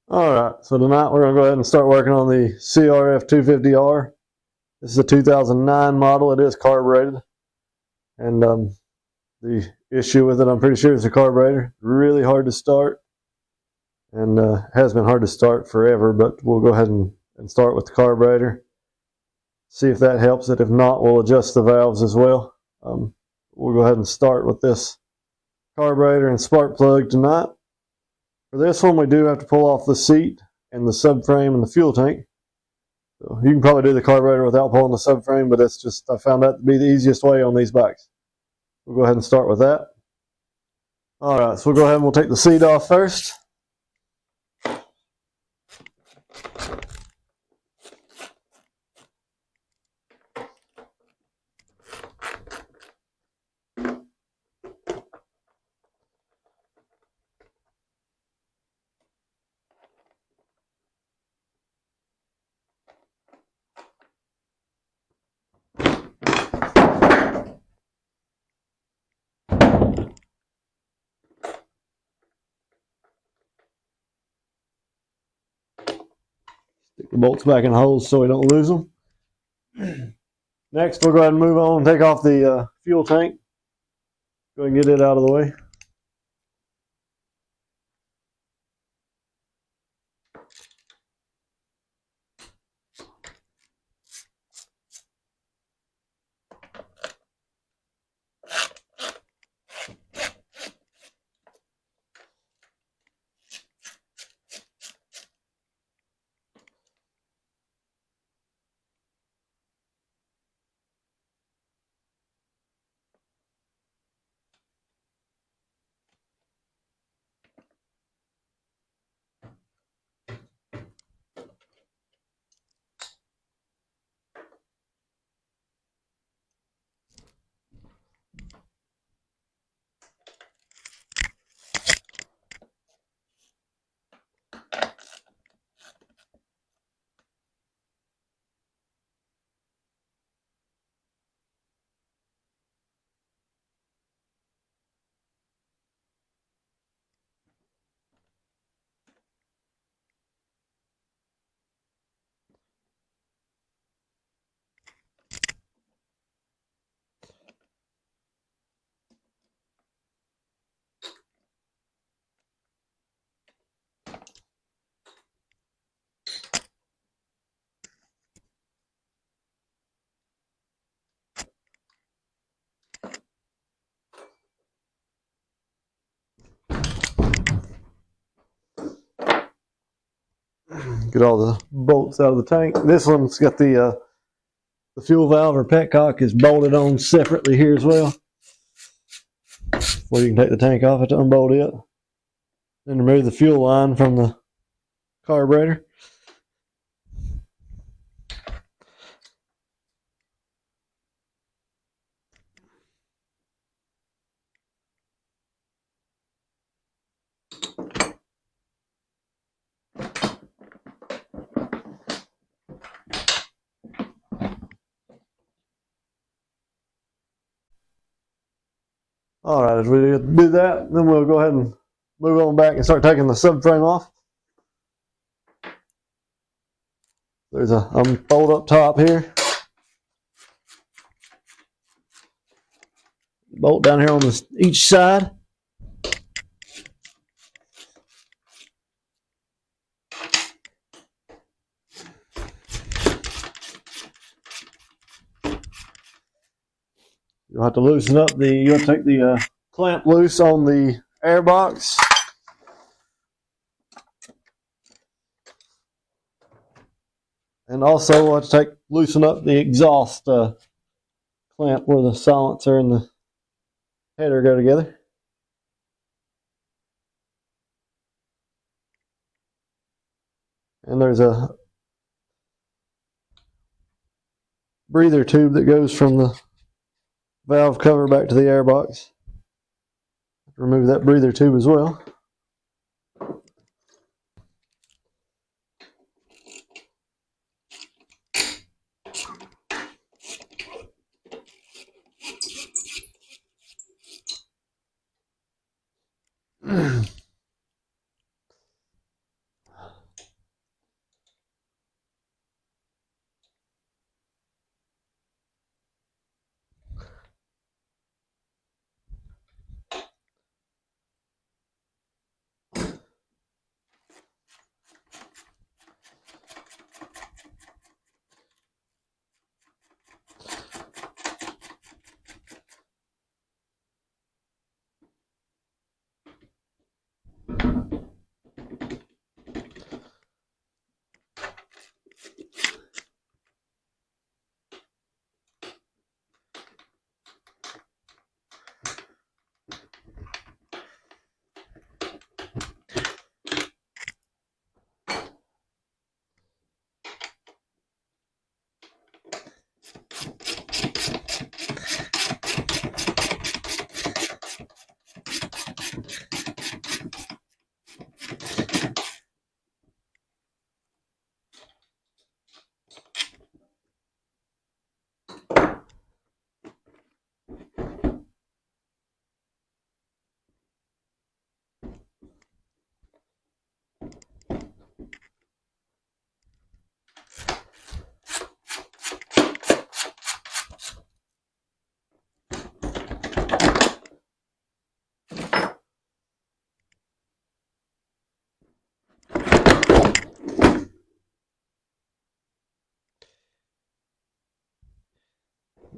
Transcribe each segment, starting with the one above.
Alright, so tonight we're going to go ahead and start working on the CRF250R. This is a 2009 model. It is carbureted. And the issue with it, I'm pretty sure, is the carburetor. Really hard to start. And has been hard to start forever, but we'll go ahead and start with the carburetor. See if that helps it. If not, we'll adjust the valves as well. We'll go ahead and start with this carburetor and spark plug tonight. For this one, we do have to pull off the seat and the subframe and the fuel tank. So you can probably do the carburetor without pulling the subframe, but it's just, I found that to be the easiest way on these bikes. We'll go ahead and start with that. Alright, so we'll go ahead and we'll take the seat off first. Stick the bolts back in the holes so we don't lose them. Next, we'll go ahead and move on and take off the fuel tank. Go ahead and get it out of the way. Get all the bolts out of the tank. This one's got the fuel valve or petcock is bolted on separately here as well. Where you can take the tank off to unbolt it. Then remove the fuel line from the carburetor. Alright, as we do that, then we'll go ahead and move on back and start taking the subframe off. There's a bolt up top here. Bolt down here on each side. You'll have to loosen up you'll have to take the clamp loose on the air box. And also we'll have to loosen up the exhaust clamp where the silencer and the header go together. And there's a breather tube that goes from the valve cover back to the air box. Remove that breather tube as well.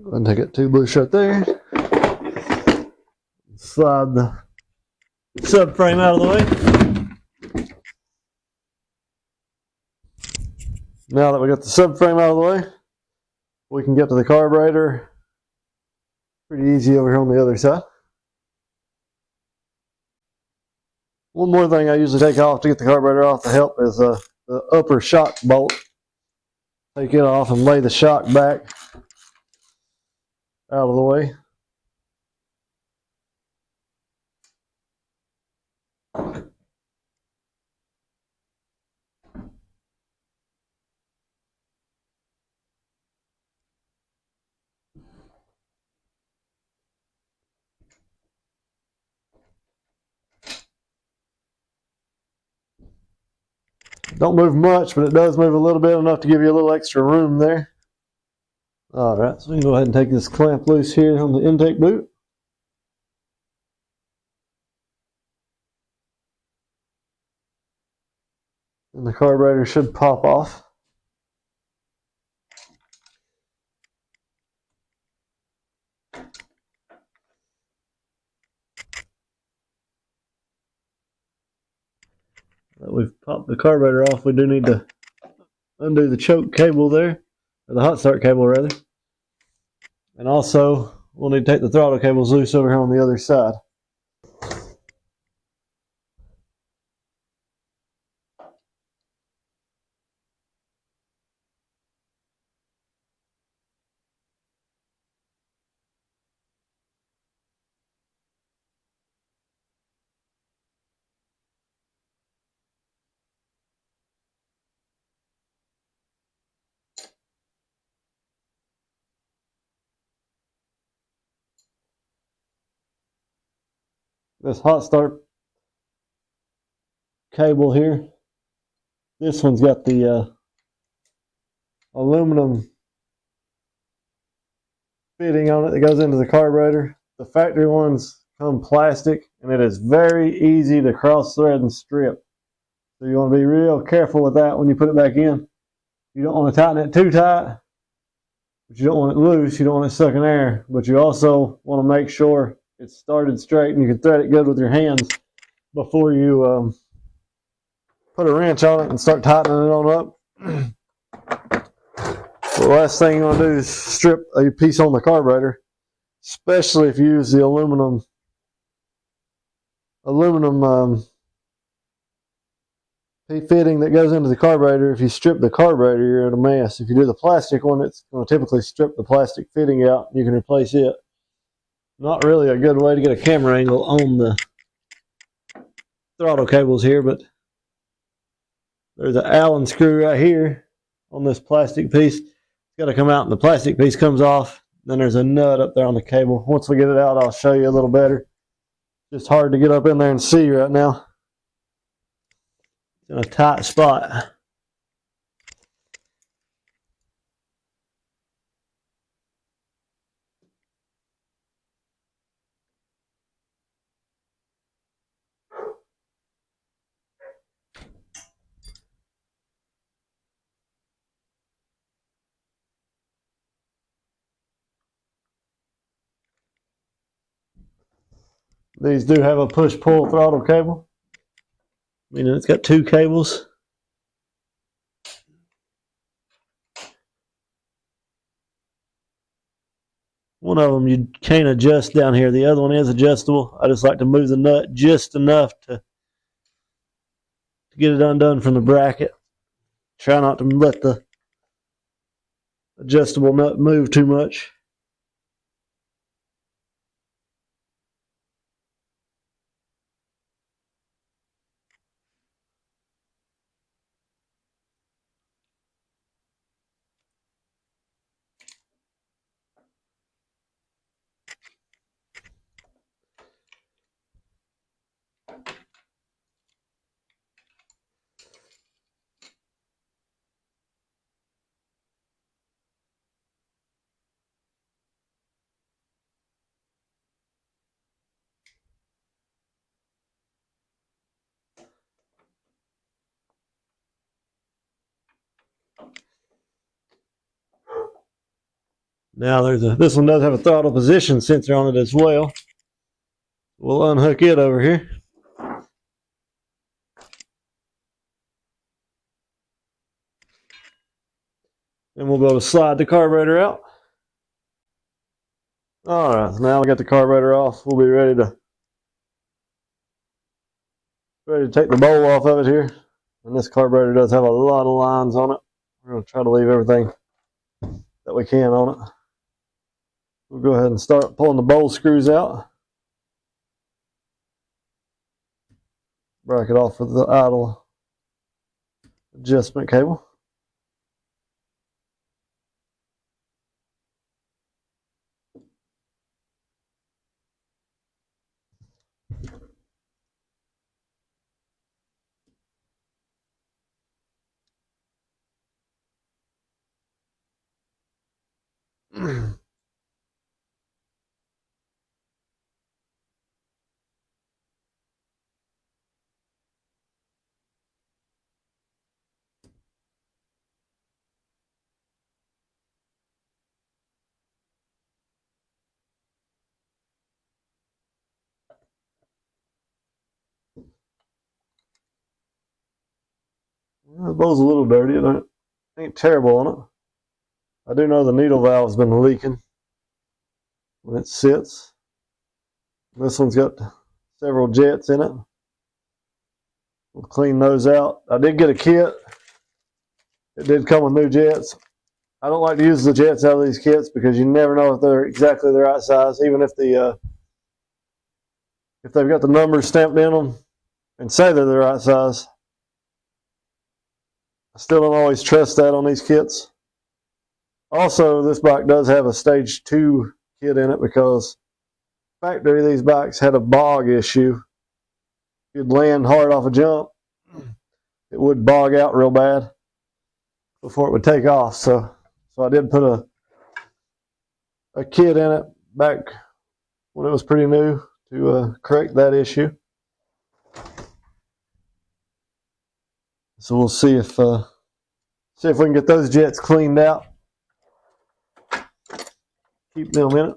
Go ahead and take that tube loose right there. Slide the subframe out of the way. Now that we got the subframe out of the way, we can get to the carburetor pretty easy over here on the other side. One more thing I usually take off to get the carburetor off to help is the upper shock bolt. Take it off and lay the shock back out of the way. Don't move much, but it does move a little bit, enough to give you a little extra room there. Alright, so we can go ahead and take this clamp loose here on the intake boot. And the carburetor should pop off. We've popped the carburetor off. We do need to undo the choke cable there, or the hot start cable rather. And also, we'll need to take the throttle cables loose over here on the other side. This hot start cable here, this one's got the aluminum fitting on it that goes into the carburetor. The factory ones come plastic, and it is very easy to cross thread and strip. So you want to be real careful with that when you put it back in. You don't want to tighten it too tight, but you don't want it loose. You don't want it sucking air, but you also want to make sure it's started straight and you can thread it good with your hands before you put a wrench on it and start tightening it on up. The last thing you want to do is strip a piece on the carburetor, especially if you use the aluminum fitting that goes into the carburetor. If you strip the carburetor, you're in a mess. If you do the plastic one, it's going to typically strip the plastic fitting out. You can replace it. Not really a good way to get a camera angle on the throttle cables here, but there's an Allen screw right here on this plastic piece. It's got to come out, and the plastic piece comes off. Then there's a nut up there on the cable. Once we get it out, I'll show you a little better. Just hard to get up in there and see right now. It's in a tight spot. These do have a push-pull throttle cable, meaning it's got two cables. One of them you can't adjust down here. The other one is adjustable. I just like to move the nut just enough to get it undone from the bracket. Try not to let the adjustable nut move too much. Now this one does have a throttle position sensor on it as well. We'll unhook it over here. And we'll be able to slide the carburetor out. Alright, so now we got the carburetor off. We'll be ready to take the bowl off of it here. And this carburetor does have a lot of lines on it. We're going to try to leave everything that we can on it. We'll go ahead and start pulling the bowl screws out. Bracket off with the idle adjustment cable. The bowl's a little dirty. It ain't terrible on it. I do know the needle valve's been leaking when it sits. This one's got several jets in it. We'll clean those out. I did get a kit. It did come with new jets. I don't like to use the jets out of these kits because you never know if they're exactly the right size, even if they've got the numbers stamped in them and say they're the right size. I still don't always trust that on these kits. Also, this bike does have a stage 2 kit in it because factory these bikes had a bog issue. If you'd land hard off a jump, it would bog out real bad before it would take off. So I did put a kit in it back when it was pretty new to correct that issue. So we'll see if we can get those jets cleaned out. Keep them in it.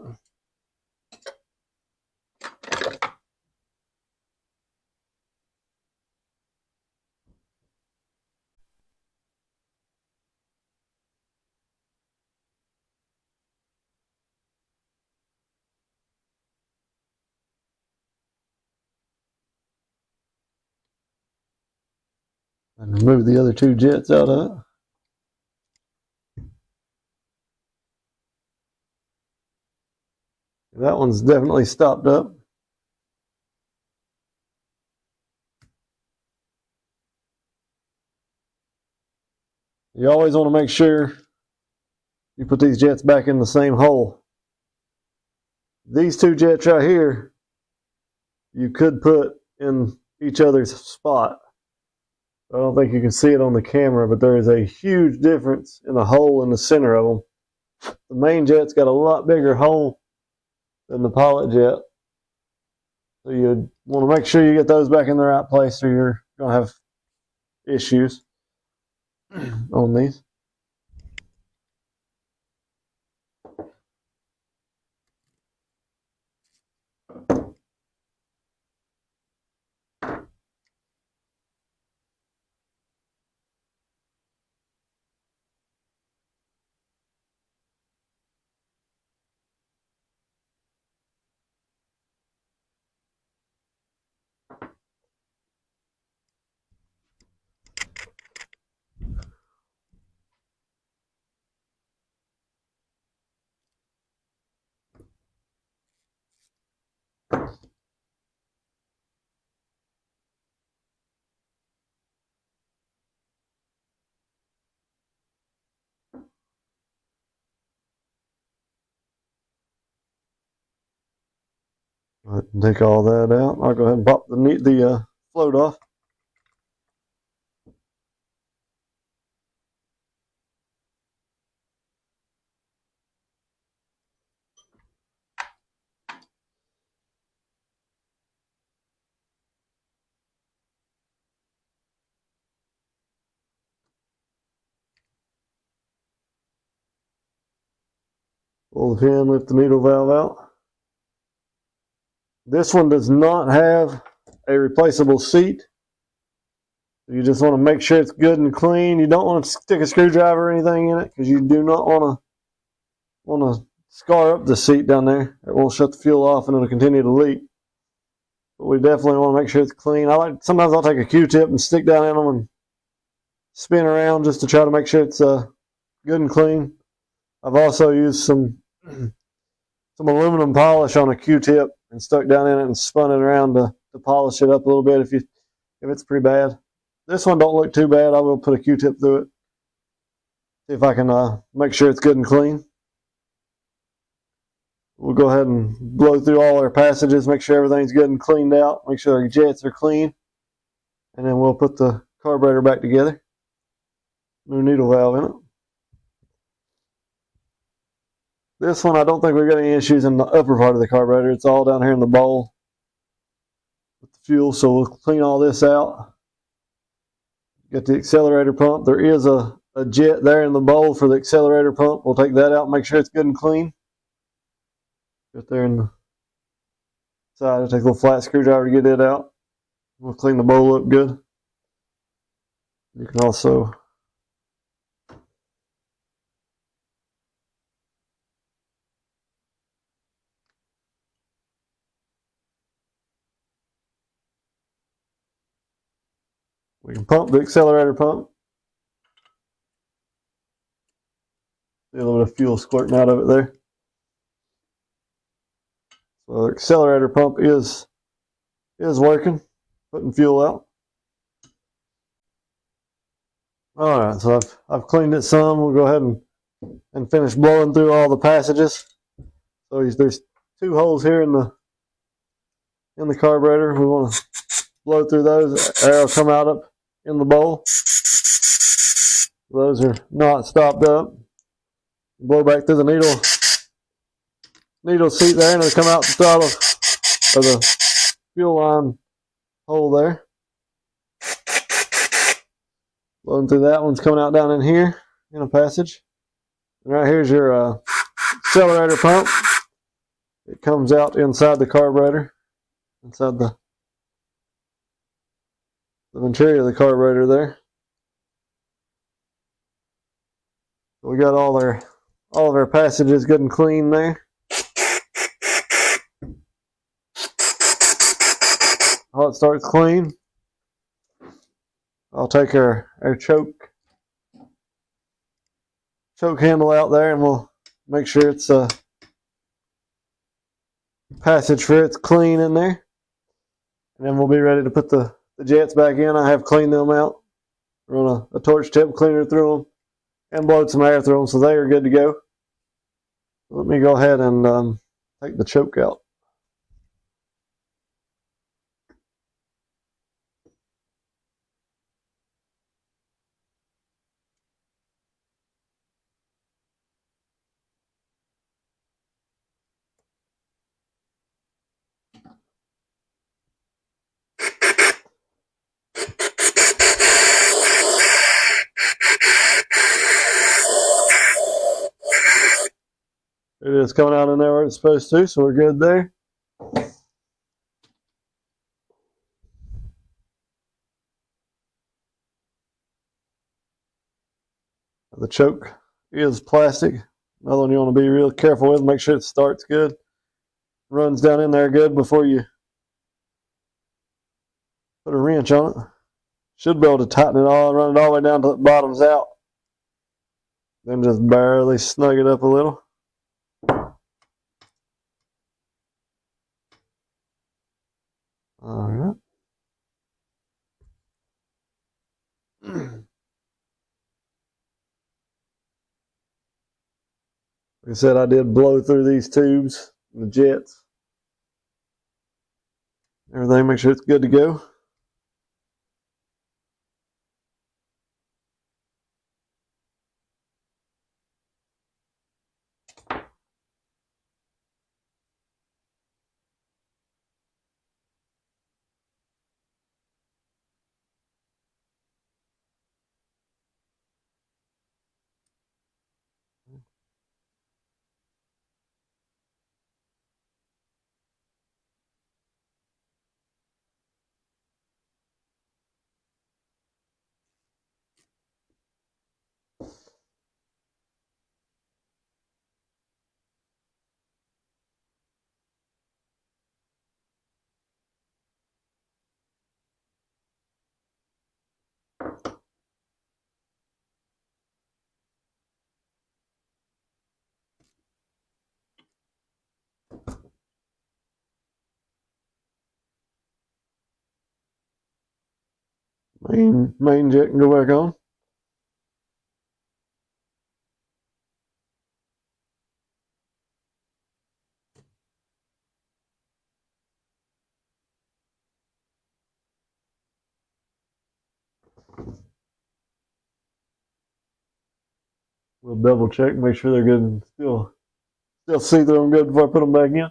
And remove the other 2 jets out of it. That one's definitely stopped up. You always want to make sure you put these jets back in the same hole. These 2 jets right here, you could put in each other's spot. I don't think you can see it on the camera, but there is a huge difference in the hole in the center of them. The main jet's got a lot bigger hole than the pilot jet. So you want to make sure you get those back in the right place or you're going to have issues on these. Take all that out. I'll go ahead and pop the float off. Pull the pin, lift the needle valve out. This one does not have a replaceable seat. You just want to make sure it's good and clean. You don't want to stick a screwdriver or anything in it because you do not want to scar up the seat down there. It won't shut the fuel off and it'll continue to leak. But we definitely want to make sure it's clean. Sometimes I'll take a Q-tip and stick down in them and spin around just to try to make sure it's good and clean. I've also used some aluminum polish on a Q-tip and stuck down in it and spun it around to polish it up a little bit if it's pretty bad. This one don't look too bad. I will put a Q-tip through it. See if I can make sure it's good and clean. We'll go ahead and blow through all our passages, make sure everything's good and cleaned out, make sure our jets are clean, and then we'll put the carburetor back together. New needle valve in it. This one, I don't think we've got any issues in the upper part of the carburetor. It's all down here in the bowl with the fuel, so we'll clean all this out. Get the accelerator pump. There is a jet there in the bowl for the accelerator pump. We'll take that out and make sure it's good and clean. Right there in the side. I'll take a little flat screwdriver to get it out. We'll clean the bowl up good. You can also pump the accelerator pump. See a little bit of fuel squirting out of it there. So the accelerator pump is working, putting fuel out. All right, so I've cleaned it some. We'll go ahead and finish blowing through all the passages. So there's two holes here in the carburetor. We want to blow through those. Air will come out up in the bowl. Those are not stopped up. Blow back through the needle seat there, and it'll come out the throttle or the fuel line hole there. Blowing through that one's coming out down in here in a passage. And right here's your accelerator pump. It comes out inside the carburetor, inside the interior of the carburetor there. So we got all of our passages good and clean there. Hot starts clean. I'll take our choke handle out there, and we'll make sure it's a passage for it's clean in there. And then we'll be ready to put the jets back in. I have cleaned them out. Run a torch tip cleaner through them and blowed some air through them, so they are good to go. Let me go ahead and take the choke out. It is coming out in there where it's supposed to, so we're good there. The choke is plastic. Another one you want to be real careful with. Make sure it starts good. Runs down in there good before you put a wrench on it. Should be able to tighten it all and run it all the way down till it bottoms out. Then just barely snug it up a little. All right. Like I said, I did blow through these tubes, the jets. Everything, make sure it's good to go. Main jet can go back on. We'll double check, make sure they're good and still see through them good before I put them back in.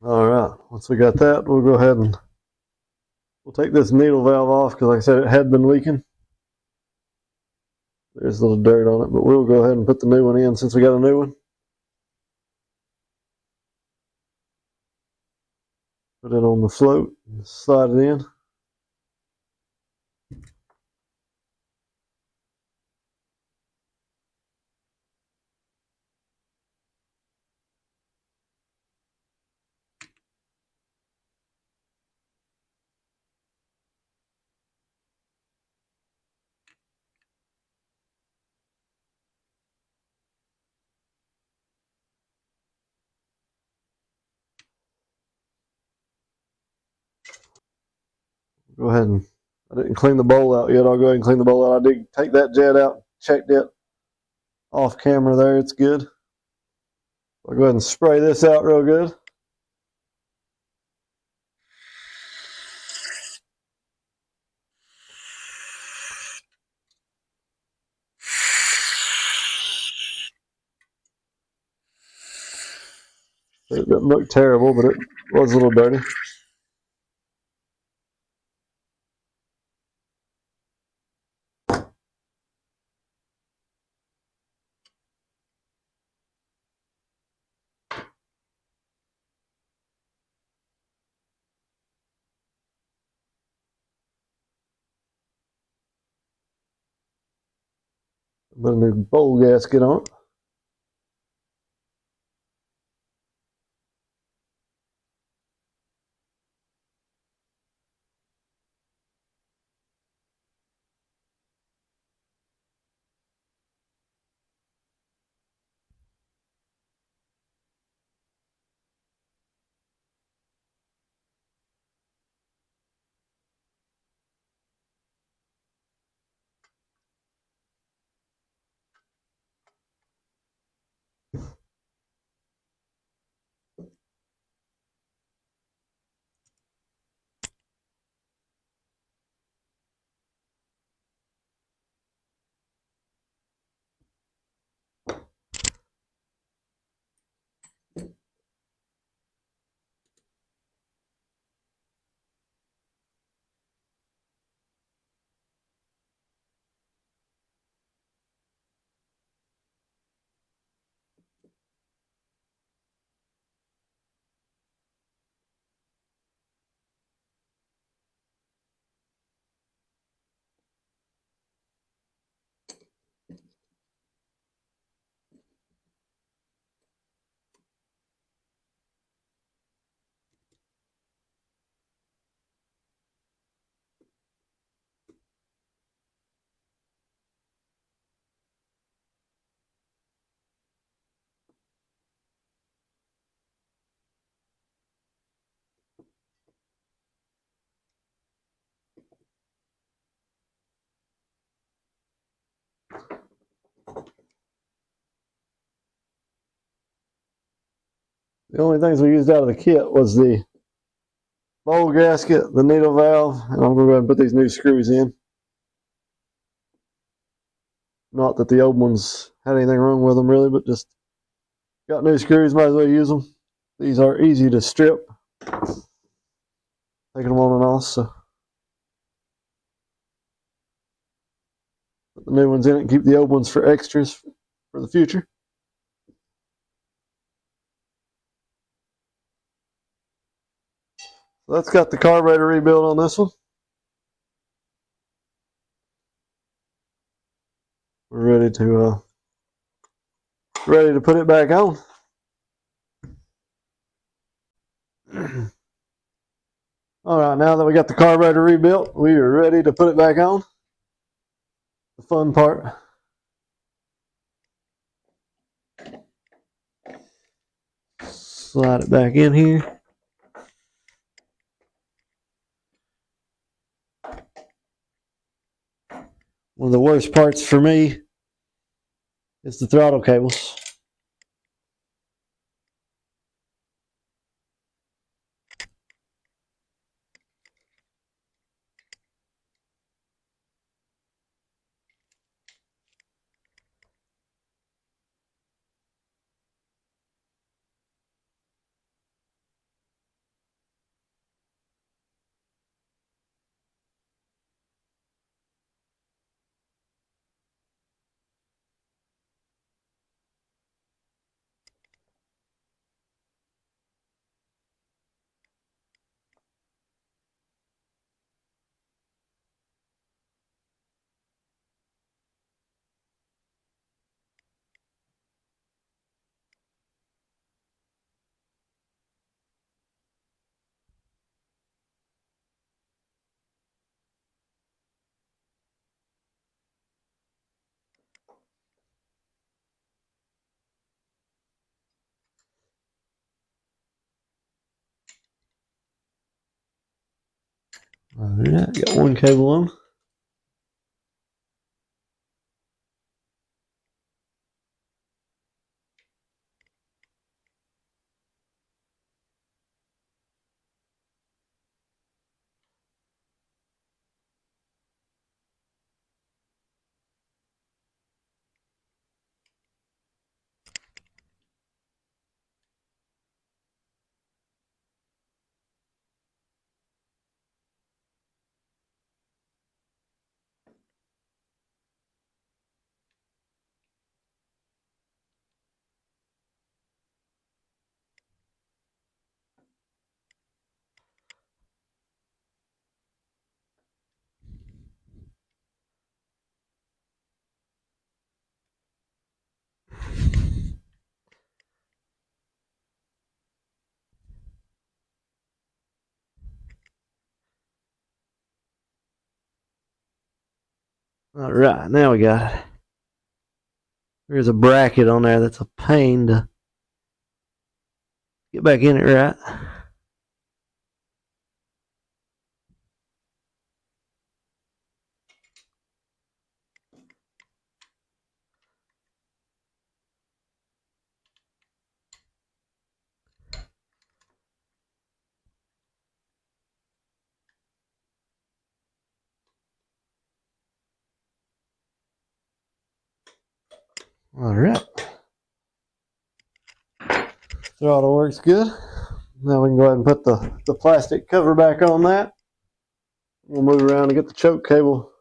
All right, once we got that, we'll go ahead and we'll take this needle valve off because, like I said, it had been leaking. There's a little dirt on it, but we'll go ahead and put the new one in since we got a new one. Put it on the float, and slide it in. Go ahead and, I didn't clean the bowl out yet. I'll go ahead and clean the bowl out. I did take that jet out, checked it off camera there. It's good. I'll go ahead and spray this out real good. It didn't look terrible, but it was a little dirty. Put a new bowl gasket on it. The only things we used out of the kit was the bowl gasket, the needle valve, and I'm going to go ahead and put these new screws in. Not that the old ones had anything wrong with them really, but just got new screws, might as well use them. These are easy to strip, taking them on and off, so put the new ones in it and keep the old ones for extras for the future. So that's got the carburetor rebuild on this one. we're ready to put it back on. All right, now that we got the carburetor rebuilt, we are ready to put it back on. The fun part. Slide it back in here. One of the worst parts for me is the throttle cables. All right, got one cable on. All right, now we got it. There's a bracket on there that's a pain to get back in it right. All right. Throttle works good. Now we can go ahead and put the plastic cover back on that. We'll move around and get the choke cable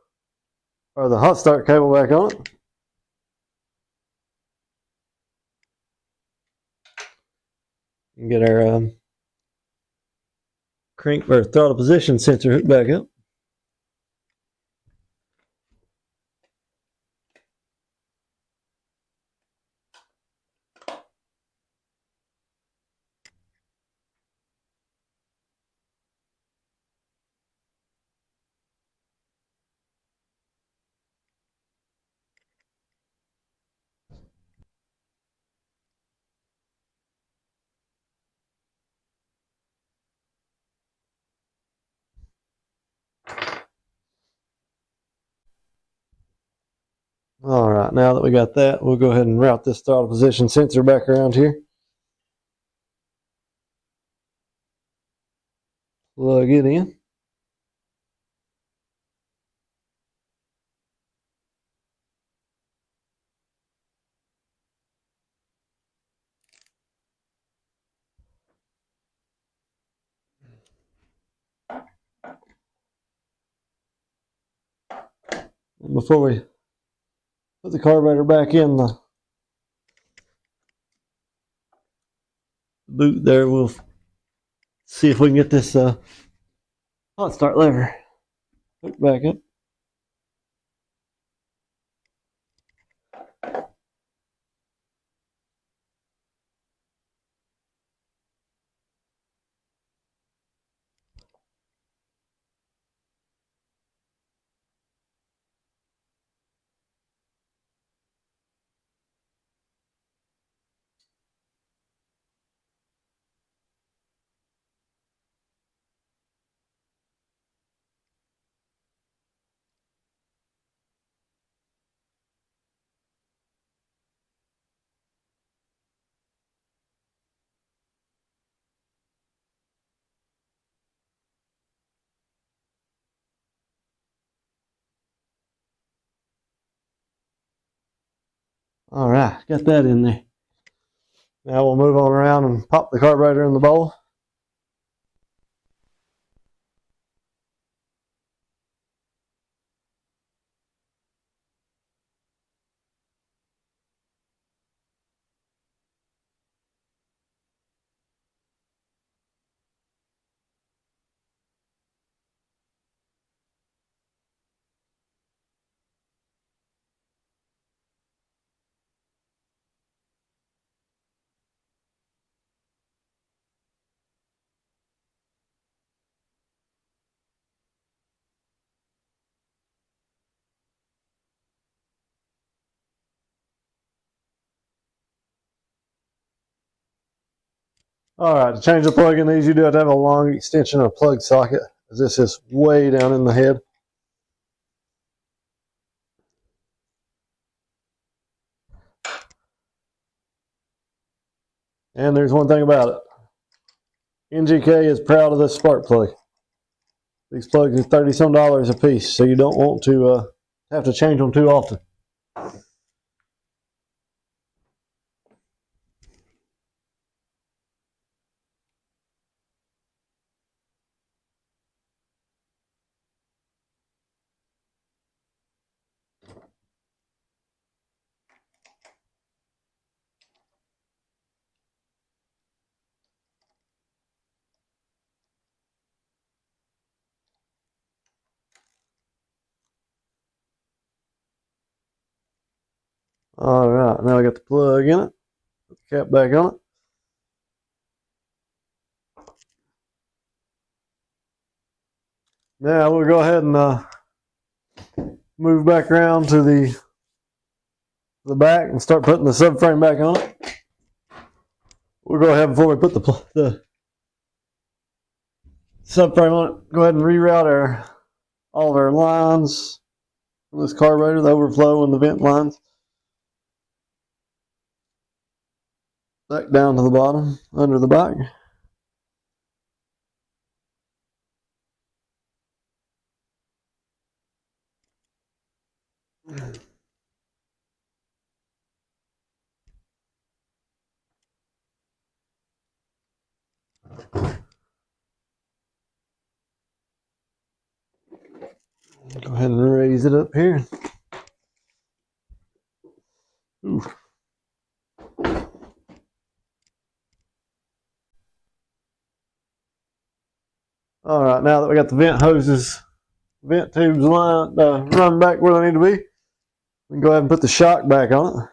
or the hot start cable back on it. And get our crank or throttle position sensor hooked back up. All right, now that we got that, we'll go ahead and route this throttle position sensor back around here. Plug it in. And before we put the carburetor back in the boot there, we'll see if we can get this hot start lever hooked back up. All right, got that in there. Now we'll move on around and pop the carburetor in the bowl. All right, to change the plug in these, you do have to have a long extension of plug socket, as this is way down in the head. And there's one thing about it. NGK is proud of this spark plug. These plugs are $30-some a piece, so you don't want to have to change them too often. All right, now I got the plug in it. Put the cap back on it. Now we'll go ahead and move back around to the back and start putting the subframe back on it. We'll go ahead before we put the subframe on it. Go ahead and reroute all of our lines from this carburetor, the overflow and the vent lines, back down to the bottom under the back. Go ahead and raise it up here. Ooh. All right, now that we got the vent hoses, vent tubes run back where they need to be, we can go ahead and put the shock back on it.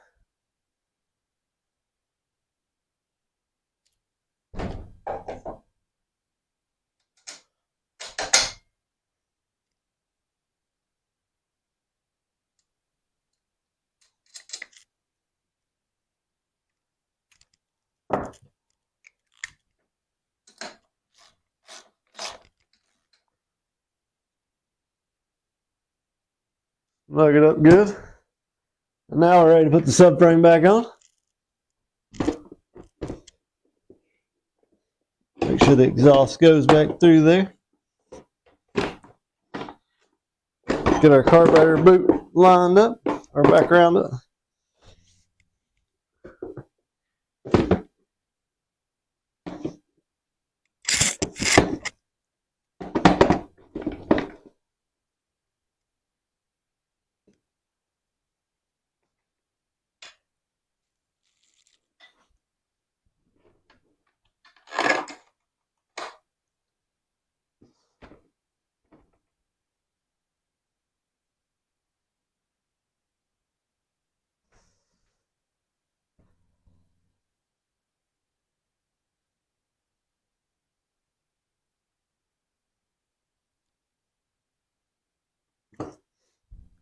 Lug it up good. And now we're ready to put the subframe back on. Make sure the exhaust goes back through there. Get our carburetor boot lined up, or back around it.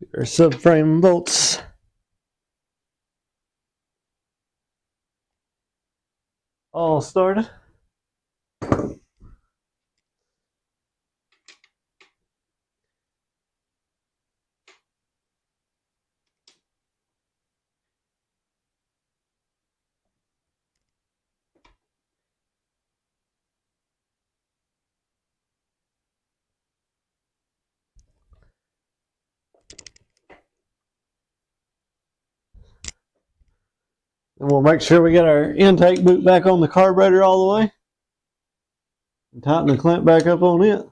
Get our subframe bolts all started. And we'll make sure we get our intake boot back on the carburetor all the way. And tighten the clamp back up on it.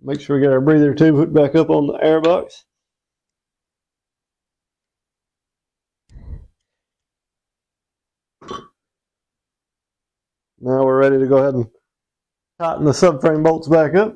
Make sure we get our breather tube hooked back up on the air box. Now we're ready to go ahead and tighten the subframe bolts back up.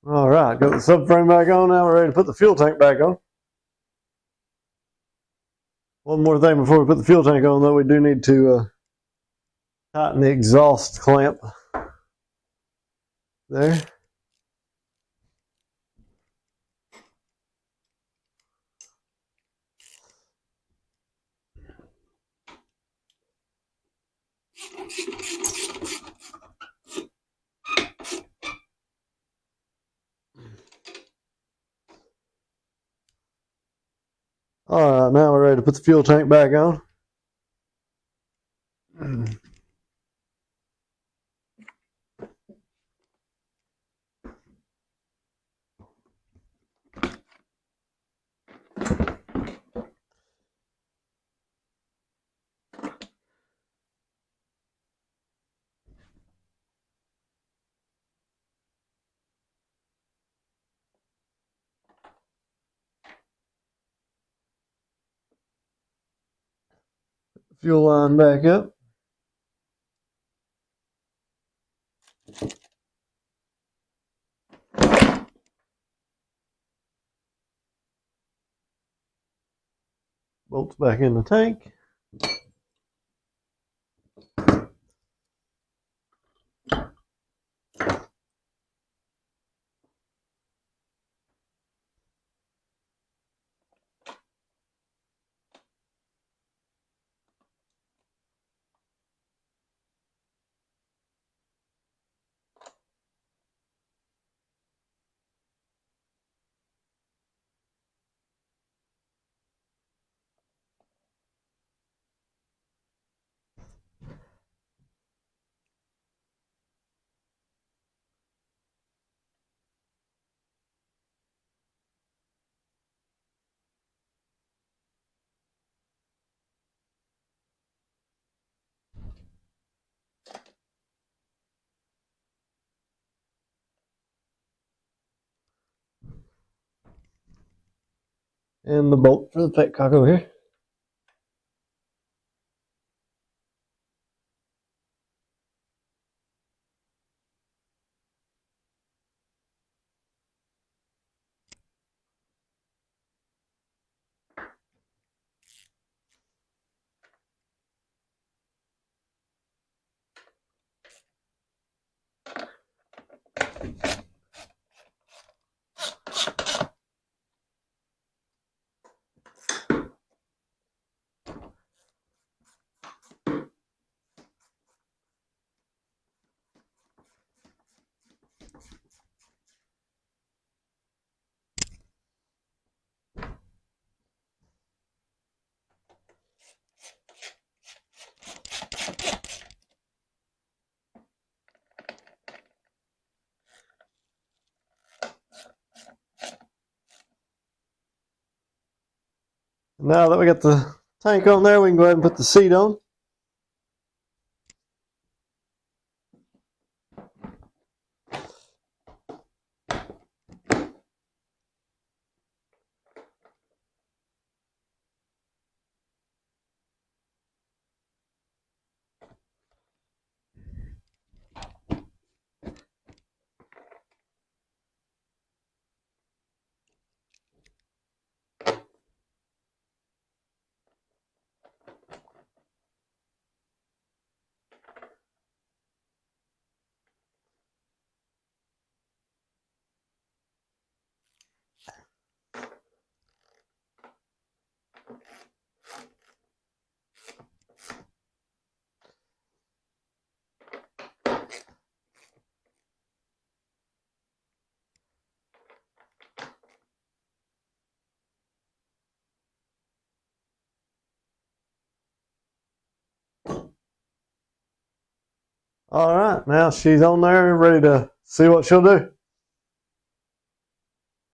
All right, got the subframe back on. Now we're ready to put the fuel tank back on. One more thing before we put the fuel tank on, though, we do need to tighten the exhaust clamp there. All right, now we're ready to put the fuel tank back on. Fuel line back up. Bolts back in the tank. And the bolt for the petcock over here. Now that we got the tank on there, we can go ahead and put the seat on. All right, now she's on there, ready to see what she'll do.